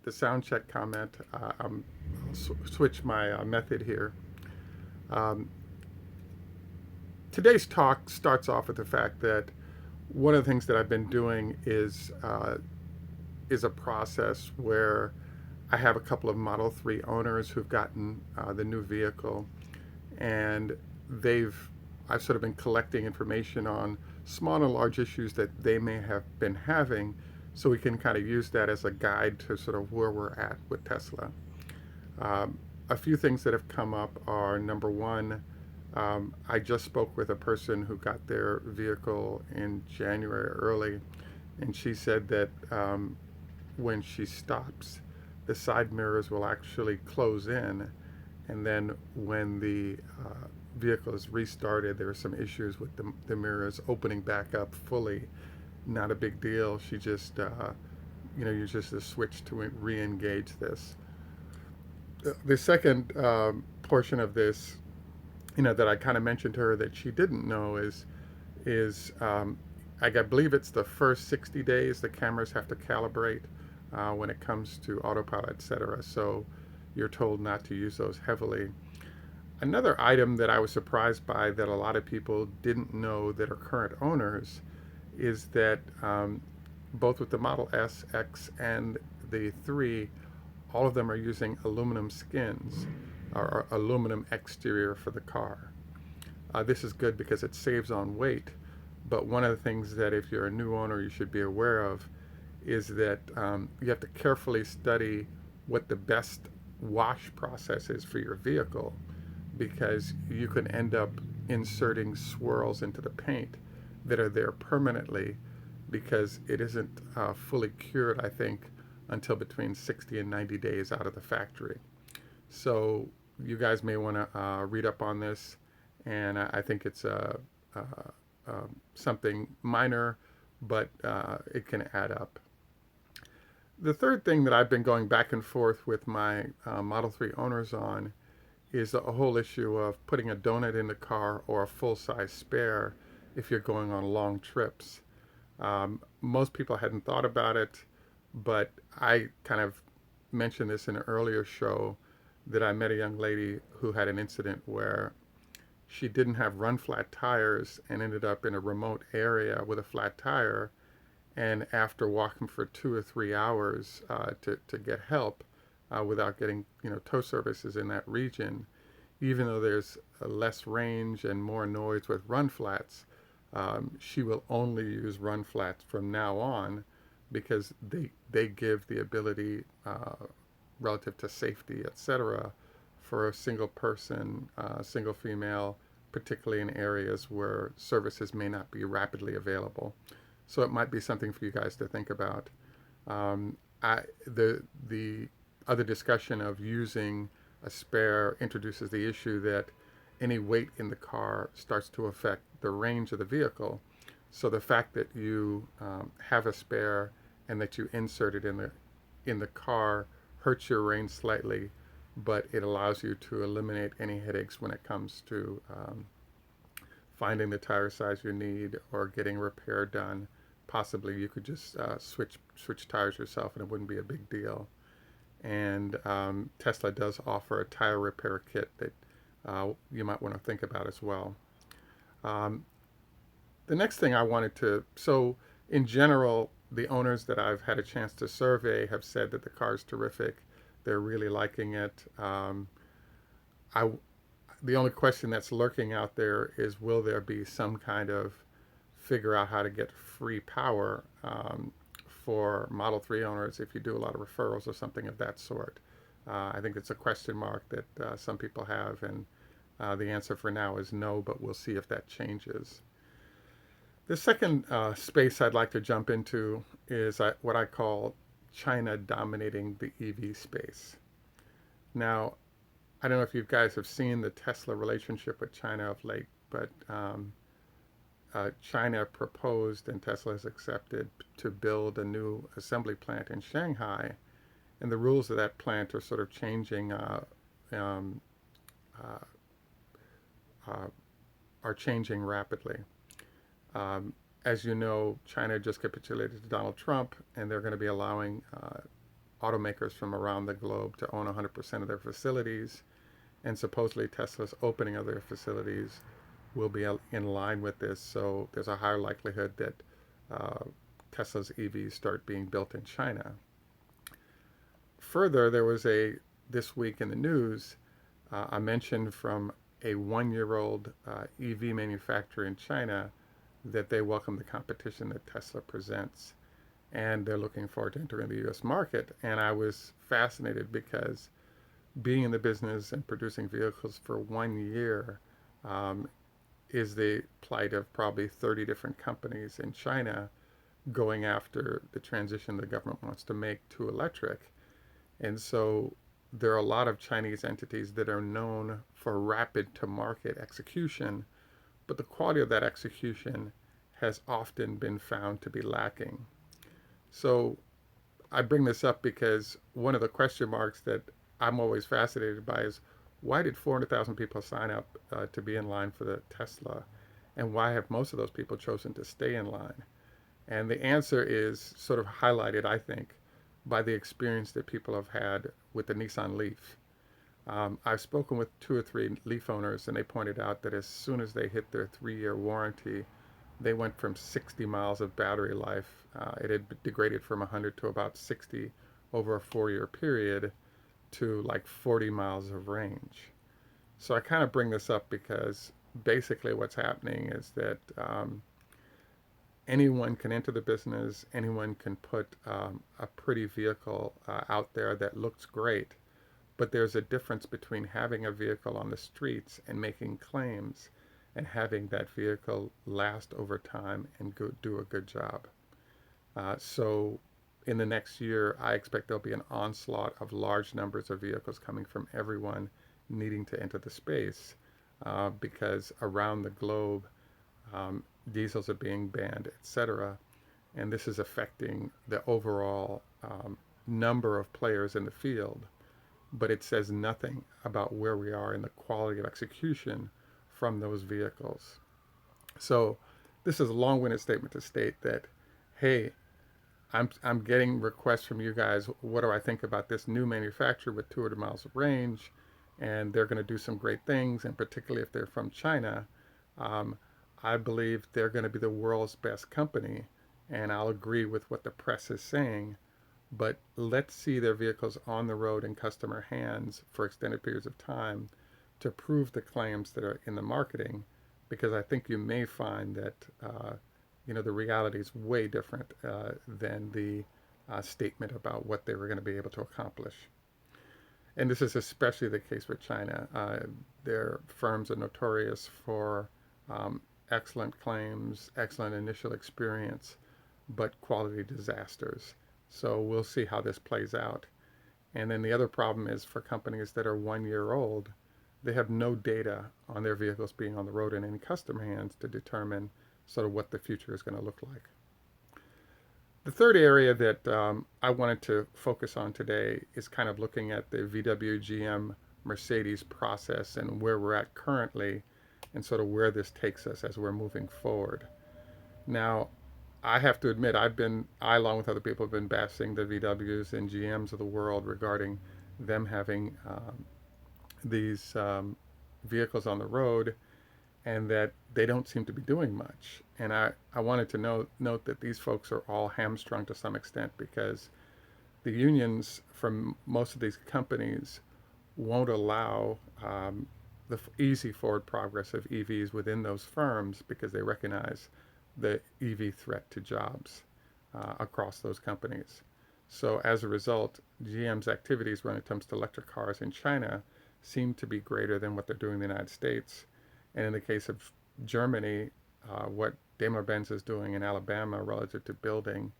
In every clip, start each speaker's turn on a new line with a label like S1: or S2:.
S1: the sound check comment. I'll switch my method here. Um, Today's talk starts off with the fact that one of the things that I've been doing is a process where I have a couple of Model 3 owners who've gotten the new vehicle, and they've I've sort of been collecting information on small and large issues that they may have been having, so we can kind of use that as a guide to sort of where we're at with Tesla. Um, a few things that have come up are number one, I just spoke with a person who got their vehicle in January early, and she said that when she stops, the side mirrors will actually close in, and then when the vehicle is restarted, there are some issues with the mirrors opening back up fully. Not a big deal. She just, uses the switch to re-engage this. The second portion of this, that I kind of mentioned to her that she didn't know is I believe it's the first 60 days the cameras have to calibrate when it comes to autopilot, etc. So you're told not to use those heavily. Another item that I was surprised by that a lot of people didn't know that are current owners is that both with the Model S, X, and the 3, all of them are using aluminum skins or aluminum exterior for the car. This is good because it saves on weight, but one of the things that if you're a new owner you should be aware of is that you have to carefully study what the best wash process is for your vehicle, because you can end up inserting swirls into the paint that are there permanently because it isn't fully cured, I think, until between 60 and 90 days out of the factory. So you guys may want to read up on this, and I think it's something minor, but it can add up. The third thing that I've been going back and forth with my Model 3 owners on is a whole issue of putting a donut in the car or a full-size spare if you're going on long trips. Most people hadn't thought about it, but I kind of mentioned this in an earlier show that I met a young lady who had an incident where she didn't have run flat tires and ended up in a remote area with a flat tire, and after walking for 2 or 3 hours to get help, without getting tow services in that region, even though there's less range and more noise with run flats, she will only use run flats from now on because they give the ability relative to safety, etc., for a single person, single female, particularly in areas where services may not be rapidly available. So it might be something for you guys to think about. The other discussion of using a spare introduces the issue that any weight in the car starts to affect the range of the vehicle. So the fact that you have a spare and that you insert it in the car hurts your range slightly, but it allows you to eliminate any headaches when it comes to finding the tire size you need or getting repair done. Possibly you could just switch tires yourself and it wouldn't be a big deal. And Tesla does offer a tire repair kit that you might want to think about as well. The next thing I wanted so in general, the owners that I've had a chance to survey have said that the car is terrific. They're really liking it. The only question that's lurking out there is, will there be some kind of figure out how to get free power for Model 3 owners if you do a lot of referrals or something of that sort? I think it's a question mark that some people have, and the answer for now is no, but we'll see if that changes. The second space I'd like to jump into is what I call China dominating the EV space. Now, I don't know if you guys have seen the Tesla relationship with China of late, but China proposed and Tesla has accepted to build a new assembly plant in Shanghai, and the rules of that plant are sort of changing, are changing rapidly. As you know, China just capitulated to Donald Trump, and they're going to be allowing automakers from around the globe to own 100% of their facilities, and supposedly Tesla's opening of their facilities will be in line with this. So there's a higher likelihood that uh, Tesla's EVs start being built in China. Further, there was this week in the news, a mention from a 1-year-old EV manufacturer in China that they welcome the competition that Tesla presents, and they're looking forward to entering the U.S. market. And I was fascinated because being in the business and producing vehicles for 1 year um, is the plight of probably 30 different companies in China going after the transition the government wants to make to electric. And so there are a lot of Chinese entities that are known for rapid to market execution, but the quality of that execution has often been found to be lacking. So I bring this up because one of the question marks that I'm always fascinated by is, why did 400,000 people sign up to be in line for the Tesla? And why have most of those people chosen to stay in line? And the answer is sort of highlighted, I think, by the experience that people have had with the Nissan Leaf. I've spoken with 2 or 3 Leaf owners, and they pointed out that as soon as they hit their 3-year warranty, they went from 60 miles of battery life. It had degraded from 100 to about 60 over a 4-year period to like 40 miles of range. So I kind of bring this up because basically what's happening is that anyone can enter the business, anyone can put a pretty vehicle out there that looks great, but there's a difference between having a vehicle on the streets and making claims and having that vehicle last over time and do a good job. So in the next year, I expect there'll be an onslaught of large numbers of vehicles coming from everyone needing to enter the space because around the globe, diesels are being banned, etc. And this is affecting the overall number of players in the field. But it says nothing about where we are in the quality of execution from those vehicles. So this is a long-winded statement to state that, hey, I'm getting requests from you guys. What do I think about this new manufacturer with 200 miles of range? And they're going to do some great things, and particularly if they're from China, um, I believe they're going to be the world's best company. And I'll agree with what the press is saying, but let's see their vehicles on the road in customer hands for extended periods of time to prove the claims that are in the marketing, because I think you may find that the reality is way different than the statement about what they were going to be able to accomplish. And this is especially the case with China. Their firms are notorious for excellent claims, excellent initial experience, but quality disasters. So we'll see how this plays out. And then the other problem is for companies that are 1 year old, they have no data on their vehicles being on the road in any customer hands to determine sort of what the future is going to look like. The third area that I wanted to focus on today is kind of looking at the VW, GM, Mercedes process and where we're at currently and sort of where this takes us as we're moving forward. Now, I have to admit, I, along with other people, have been bashing the VWs and GMs of the world regarding them having these vehicles on the road and that they don't seem to be doing much. And I wanted to note that these folks are all hamstrung to some extent because the unions from most of these companies won't allow the easy forward progress of EVs within those firms because they recognize the EV threat to jobs across those companies. So as a result, GM's activities when it comes to electric cars in China seem to be greater than what they're doing in the United States. And in the case of Germany, what Daimler-Benz is doing in Alabama relative to building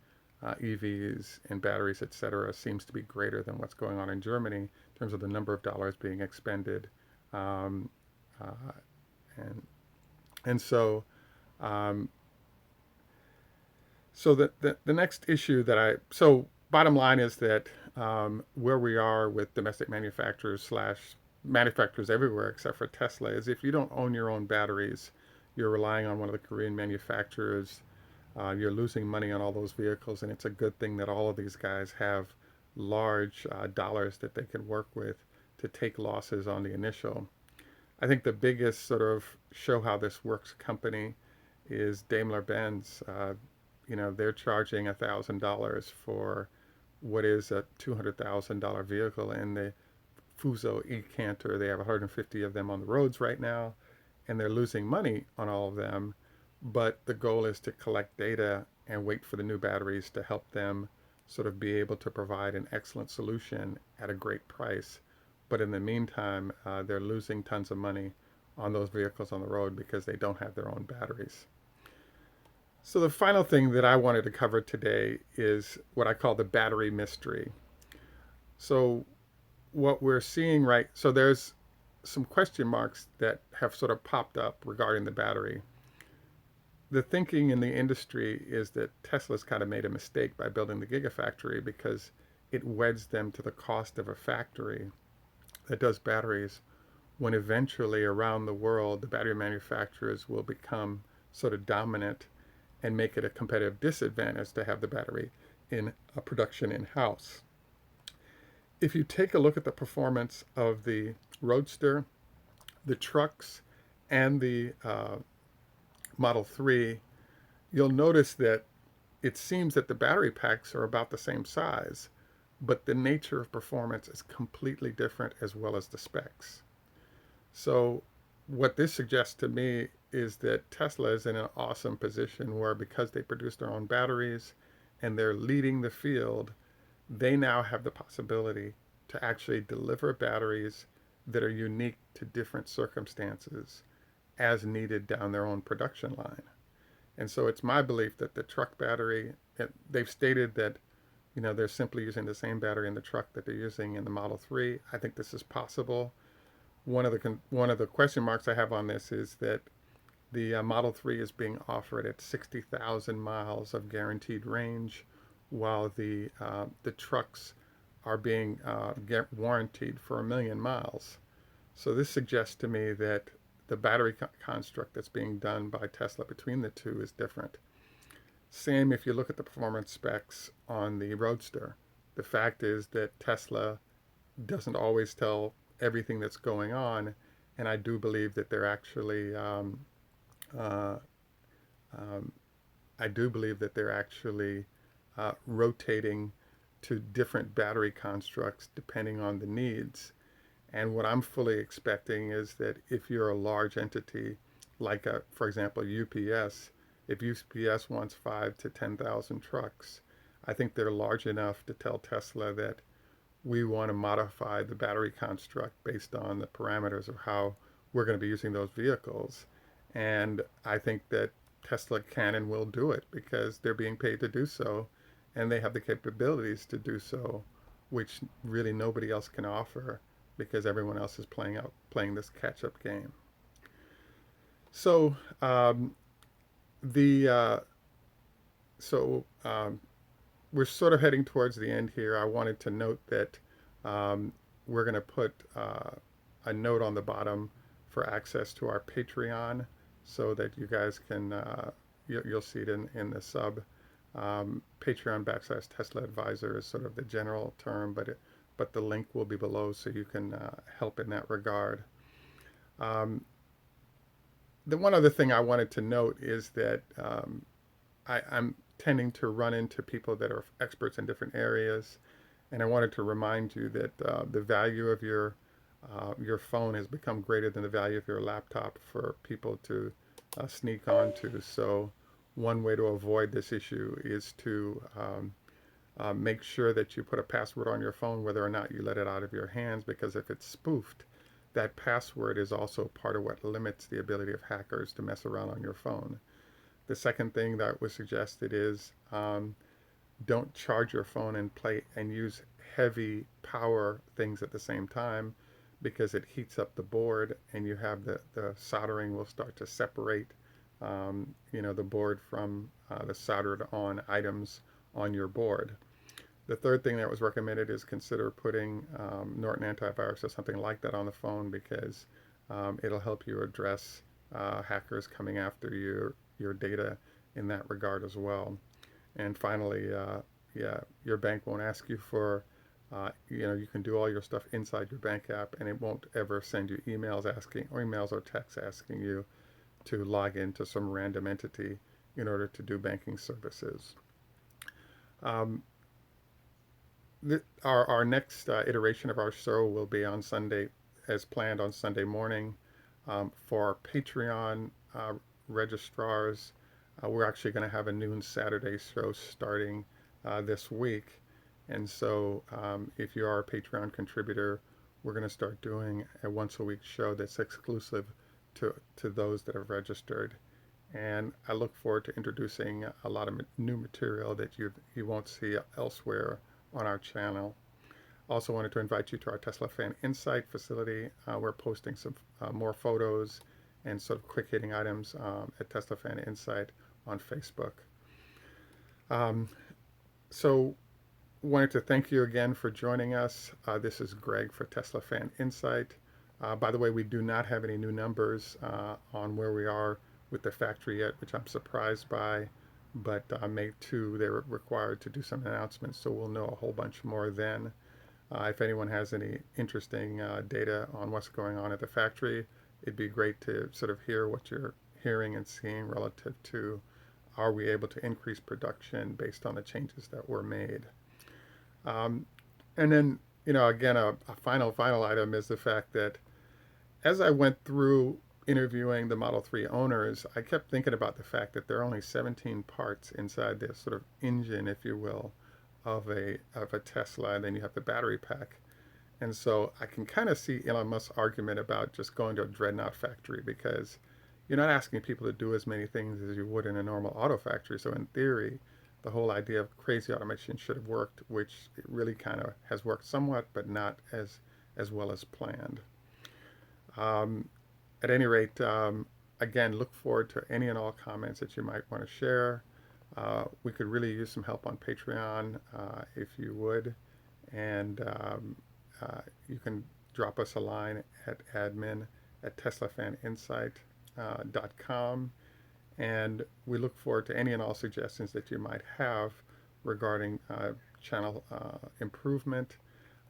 S1: EVs and batteries, et cetera, seems to be greater than what's going on in Germany in terms of the number of dollars being expended. Um, uh, and so the next issue so bottom line is that where we are with domestic manufacturers / manufacturers everywhere except for Tesla is if you don't own your own batteries, you're relying on one of the Korean manufacturers. You're losing money on all those vehicles, and it's a good thing that all of these guys have large dollars that they can work with to take losses on the initial. I think the biggest sort of show how this works company is Daimler-Benz. They're charging $1,000 for what is a $200,000 vehicle in the Fuso e-Canter. They have 150 of them on the roads right now, and they're losing money on all of them. But the goal is to collect data and wait for the new batteries to help them sort of be able to provide an excellent solution at a great price. But in the meantime, they're losing tons of money on those vehicles on the road because they don't have their own batteries. So the final thing that I wanted to cover today is what I call the battery mystery. So what we're seeing, right, so there's some question marks that have sort of popped up regarding the battery. The thinking in the industry is that Tesla's kind of made a mistake by building the Gigafactory because it weds them to the cost of a factory that does batteries, when eventually around the world the battery manufacturers will become sort of dominant and make it a competitive disadvantage to have the battery in a production in-house. If you take a look at the performance of the Roadster, the trucks, and the Model 3, you'll notice that it seems that the battery packs are about the same size, but the nature of performance is completely different as well as the specs. So what this suggests to me is that Tesla is in an awesome position where, because they produce their own batteries and they're leading the field, they now have the possibility to actually deliver batteries that are unique to different circumstances as needed down their own production line. And so it's my belief that the truck battery, they've stated that they're simply using the same battery in the truck that they're using in the Model 3. I think this is possible. One of the question marks I have on this is that the Model 3 is being offered at 60,000 miles of guaranteed range, while the trucks are being warranted for 1,000,000 miles. So this suggests to me that the battery construct that's being done by Tesla between the two is different. Same if you look at the performance specs on the Roadster. The fact is that Tesla doesn't always tell everything that's going on, and I do believe that they're actually rotating to different battery constructs depending on the needs. And what I'm fully expecting is that if you're a large entity, like for example, UPS, if UPS wants 5 to 10,000 trucks, I think they're large enough to tell Tesla that we want to modify the battery construct based on the parameters of how we're going to be using those vehicles. And I think that Tesla can and will do it because they're being paid to do so, and they have the capabilities to do so, which really nobody else can offer because everyone else is playing this catch-up game. So we're sort of heading towards the end here. I wanted to note that we're going to put a note on the bottom for access to our Patreon, so that you guys can you'll see it in the sub. Patreon/Tesla Advisor is sort of the general term, but the link will be below so you can help in that regard. The one other thing I wanted to note is that I'm tending to run into people that are experts in different areas, and I wanted to remind you that the value of your phone has become greater than the value of your laptop for people to sneak onto. So one way to avoid this issue is to make sure that you put a password on your phone whether or not you let it out of your hands, because if it's spoofed, that password is also part of what limits the ability of hackers to mess around on your phone. The second thing that was suggested is don't charge your phone and use heavy power things at the same time, because it heats up the board and you have the soldering will start to separate the board from the soldered on items on your board. The third thing that was recommended is consider putting Norton antivirus or something like that on the phone, because it'll help you address hackers coming after your data in that regard as well. And finally, your bank won't ask you for You can do all your stuff inside your bank app, and it won't ever send you emails or texts asking you to log into some random entity in order to do banking services. Um, our next iteration of our show will be on Sunday, as planned on Sunday morning. For our Patreon registrars, we're actually going to have a noon Saturday show starting this week. And so if you are a Patreon contributor, we're going to start doing a once a week show that's exclusive to those that have registered. And I look forward to introducing a lot of new material that you won't see elsewhere on our channel. Also wanted to invite you to our Tesla Fan Insight facility. We're posting some more photos and sort of quick hitting items at Tesla Fan Insight on Facebook. So wanted to thank you again for joining us. This is Greg for Tesla Fan Insight. By the way, we do not have any new numbers on where we are with the factory yet, which I'm surprised by. But May 2, they were required to do some announcements, so we'll know a whole bunch more then. If anyone has any interesting data on what's going on at the factory, it'd be great to sort of hear what you're hearing and seeing relative to, are we able to increase production based on the changes that were made. And then, again, a final item is the fact that as I went through interviewing the Model 3 owners, I kept thinking about the fact that there are only 17 parts inside this sort of engine, if you will, of a Tesla, and then you have the battery pack. And so I can kind of see Elon Musk's argument about just going to a dreadnought factory, because you're not asking people to do as many things as you would in a normal auto factory. So in theory, the whole idea of crazy automation should have worked, which it really kind of has worked somewhat, but not as well as planned. At any rate, again, look forward to any and all comments that you might want to share. We could really use some help on Patreon if you would. And you can drop us a line at admin@teslafaninsight.com. And we look forward to any and all suggestions that you might have regarding channel improvement.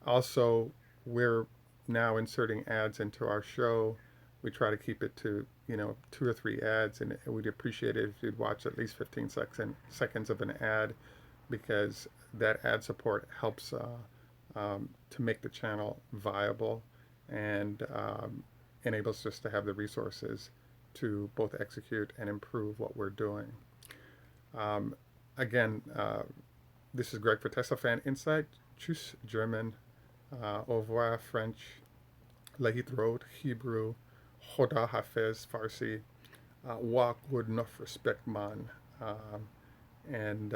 S1: Also, we're now inserting ads into our show. We try to keep it to 2 or 3 ads, and we'd appreciate it if you'd watch at least 15 seconds of an ad, because that ad support helps to make the channel viable and enables us to have the resources to both execute and improve what we're doing. Again, this is Greg for Tesla Fan Insight. Tschüss, German. Au revoir, French. Lehitrot, Hebrew. Choda Hafez, Farsi. Walk with enough respect, man. And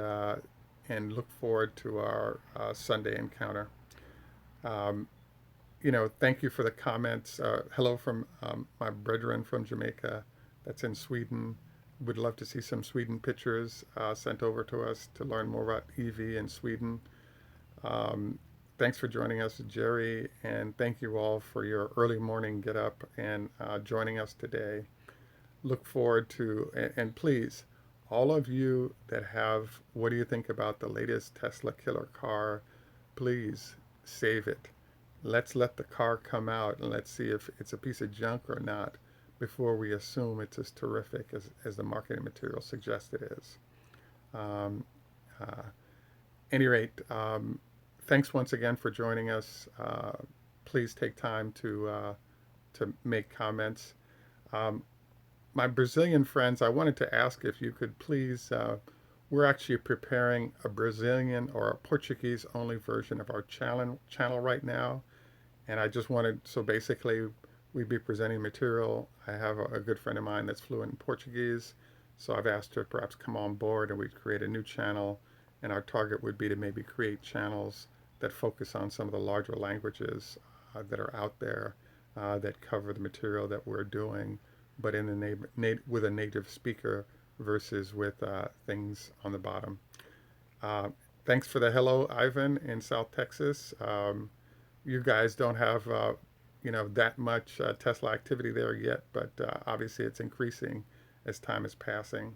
S1: look forward to our Sunday encounter. Thank you for the comments. Hello from my brethren from Jamaica that's in Sweden. Would love to see some Sweden pictures sent over to us to learn more about EV in Sweden. Thanks for joining us, Jerry, and thank you all for your early morning get up and joining us today. Look forward to, and please, all of you that have, what do you think about the latest Tesla killer car? Please save it. Let's let the car come out and let's see if it's a piece of junk or not before we assume it's as terrific as the marketing material suggests it is. Any rate, thanks once again for joining us. Please take time to make comments. My Brazilian friends, I wanted to ask if you could please, we're actually preparing a Brazilian or a Portuguese only version of our channel right now. And I just wanted, so basically we'd be presenting material. I have a good friend of mine that's fluent in Portuguese. So I've asked her to perhaps come on board and we'd create a new channel. And our target would be to maybe create channels that focus on some of the larger languages that are out there that cover the material that we're doing, but in the with a native speaker versus with things on the bottom. Thanks for the hello, Ivan in South Texas. You guys don't have that much Tesla activity there yet, but obviously it's increasing as time is passing.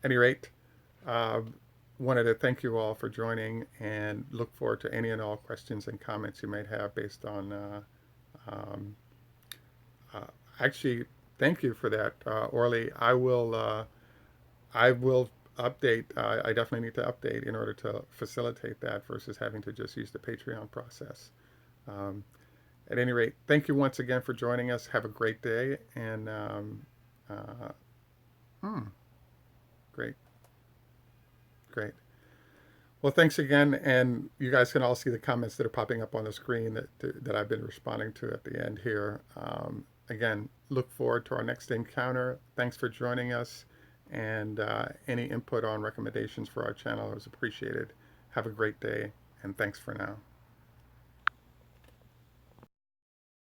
S1: Any rate, wanted to thank you all for joining and look forward to any and all questions and comments you might have based on. Um, uh, Actually, thank you for that, Orly. I will update. I definitely need to update in order to facilitate that versus having to just use the Patreon process. Um, at any rate, thank you once again for joining us. Have a great day and uh, hmm, great, great. Well, thanks again, and you guys can all see the comments that are popping up on the screen that I've been responding to at the end here. Again, look forward to our next encounter. Thanks for joining us, and any input on recommendations for our channel is appreciated. Have a great day, and thanks for now.